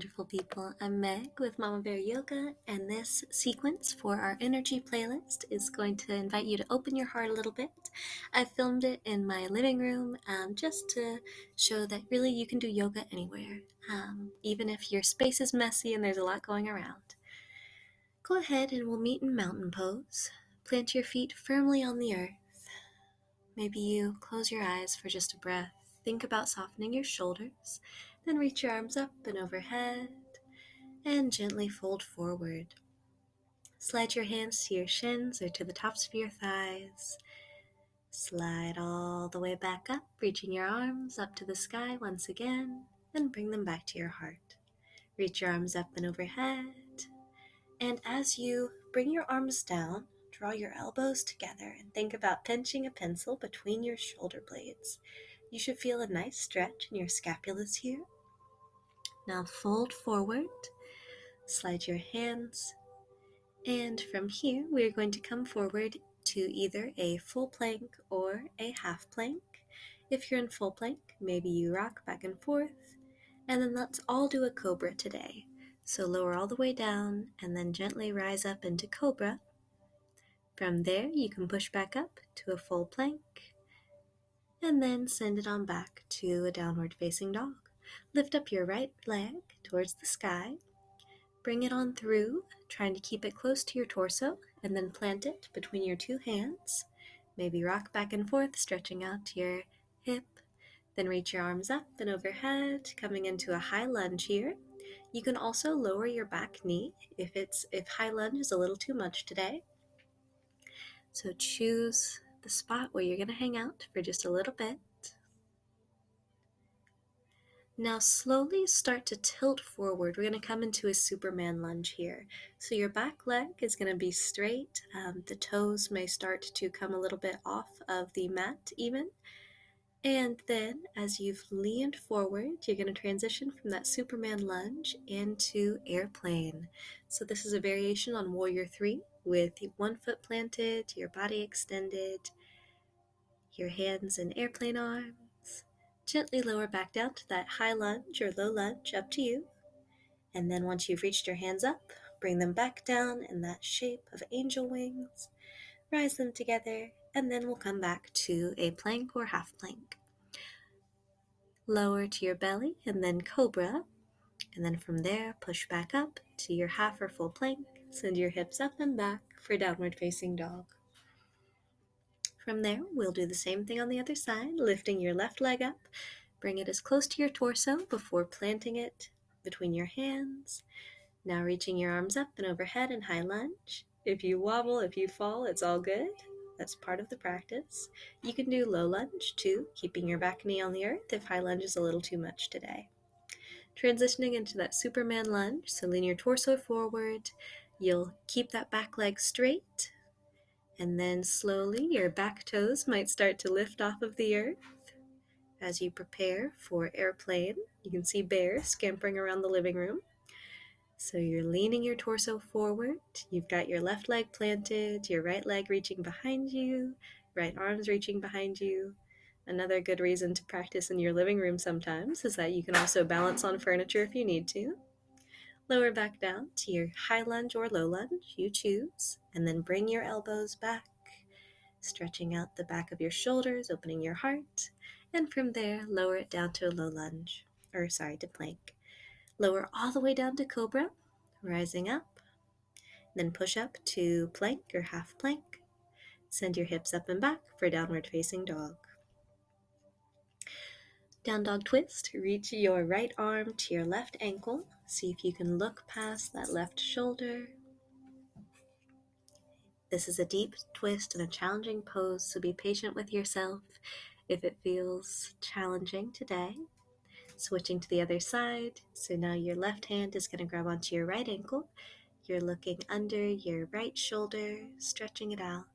Wonderful people, I'm Meg with Mama Bear Yoga, and this sequence for our energy playlist is going to invite you to open your heart a little bit. I filmed it in my living room just to show that really you can do yoga anywhere, even if your space is messy and there's a lot going around. Go ahead and we'll meet in mountain pose. Plant your feet firmly on the earth. Maybe you close your eyes for just a breath. Think about softening your shoulders, then reach your arms up and overhead, and gently fold forward. Slide your hands to your shins or to the tops of your thighs. Slide all the way back up, reaching your arms up to the sky once again, and bring them back to your heart. Reach your arms up and overhead, and as you bring your arms down, draw your elbows together and think about pinching a pencil between your shoulder blades. You should feel a nice stretch in your scapulas here. Now fold forward, slide your hands, and from here we're going to come forward to either a full plank or a half plank. If you're in full plank, maybe you rock back and forth, and then let's all do a cobra today. So lower all the way down and then gently rise up into cobra. From there, you can push back up to a full plank and then send it on back to a downward facing dog. Lift up your right leg towards the sky. Bring it on through, trying to keep it close to your torso, and then plant it between your two hands. Maybe rock back and forth, stretching out to your hip. Then reach your arms up and overhead, coming into a high lunge here. You can also lower your back knee if high lunge is a little too much today. So choose the spot where you're going to hang out for just a little bit. Now slowly start to tilt forward. We're going to come into a Superman lunge here. So your back leg is going to be straight. The toes may start to come a little bit off of the mat even. And then as you've leaned forward, you're going to transition from that Superman lunge into airplane. So this is a variation on Warrior 3 with one foot planted, your body extended, your hands in airplane arms. Gently lower back down to that high lunge or low lunge, up to you. And then once you've reached your hands up, bring them back down in that shape of angel wings. Rise them together, and then we'll come back to a plank or half plank. Lower to your belly, and then cobra. And then from there, push back up to your half or full plank. Send your hips up and back for downward facing dog. From there, we'll do the same thing on the other side, lifting your left leg up. Bring it as close to your torso before planting it between your hands. Now reaching your arms up and overhead in high lunge. If you wobble, if you fall, it's all good. That's part of the practice. You can do low lunge too, keeping your back knee on the earth if high lunge is a little too much today. Transitioning into that Superman lunge, so lean your torso forward. You'll keep that back leg straight. And then slowly your back toes might start to lift off of the earth. As you prepare for airplane, you can see bears scampering around the living room. So you're leaning your torso forward. You've got your left leg planted, your right leg reaching behind you, right arms reaching behind you. Another good reason to practice in your living room sometimes is that you can also balance on furniture if you need to. Lower back down to your high lunge or low lunge, you choose, and then bring your elbows back, stretching out the back of your shoulders, opening your heart, and from there, lower it down to a low lunge, to plank. Lower all the way down to cobra, rising up, then push up to plank or half plank. Send your hips up and back for downward facing dog. Down dog twist, reach your right arm to your left ankle. See if you can look past that left shoulder. This is a deep twist and a challenging pose, so be patient with yourself if it feels challenging today. Switching to the other side, so now your left hand is going to grab onto your right ankle. You're looking under your right shoulder, stretching it out.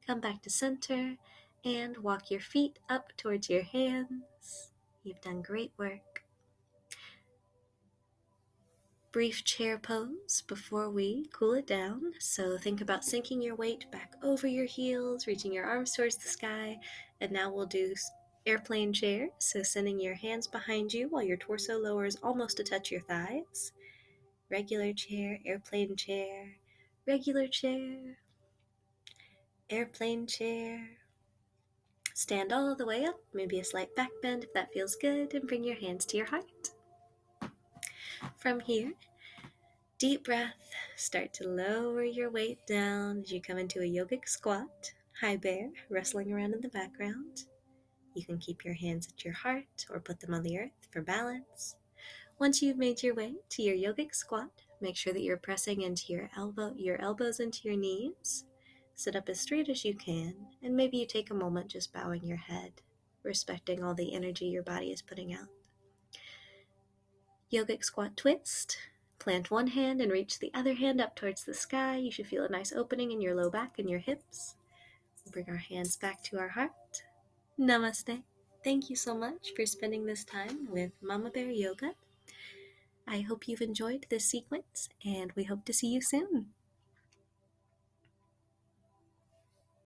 Come back to center and walk your feet up towards your hands. You've done great work. Brief chair pose before we cool it down. So think about sinking your weight back over your heels, reaching your arms towards the sky, and now we'll do Airplane chair, so sending your hands behind you while your torso lowers almost to touch your thighs. Regular chair, airplane chair, regular chair, airplane chair. Stand all the way up, maybe a slight back bend if that feels good, and bring your hands to your heart. From here, deep breath, start to lower your weight down as you come into a yogic squat, high bear, rustling around in the background. You can keep your hands at your heart or put them on the earth for balance. Once you've made your way to your yogic squat, make sure that you're pressing into your elbows into your knees. Sit up as straight as you can, and maybe you take a moment just bowing your head, respecting all the energy your body is putting out. Yogic squat twist. Plant one hand and reach the other hand up towards the sky. You should feel a nice opening in your low back and your hips. Bring our hands back to our heart. Namaste. Thank you so much for spending this time with Mama Bear Yoga. I hope you've enjoyed this sequence, and we hope to see you soon.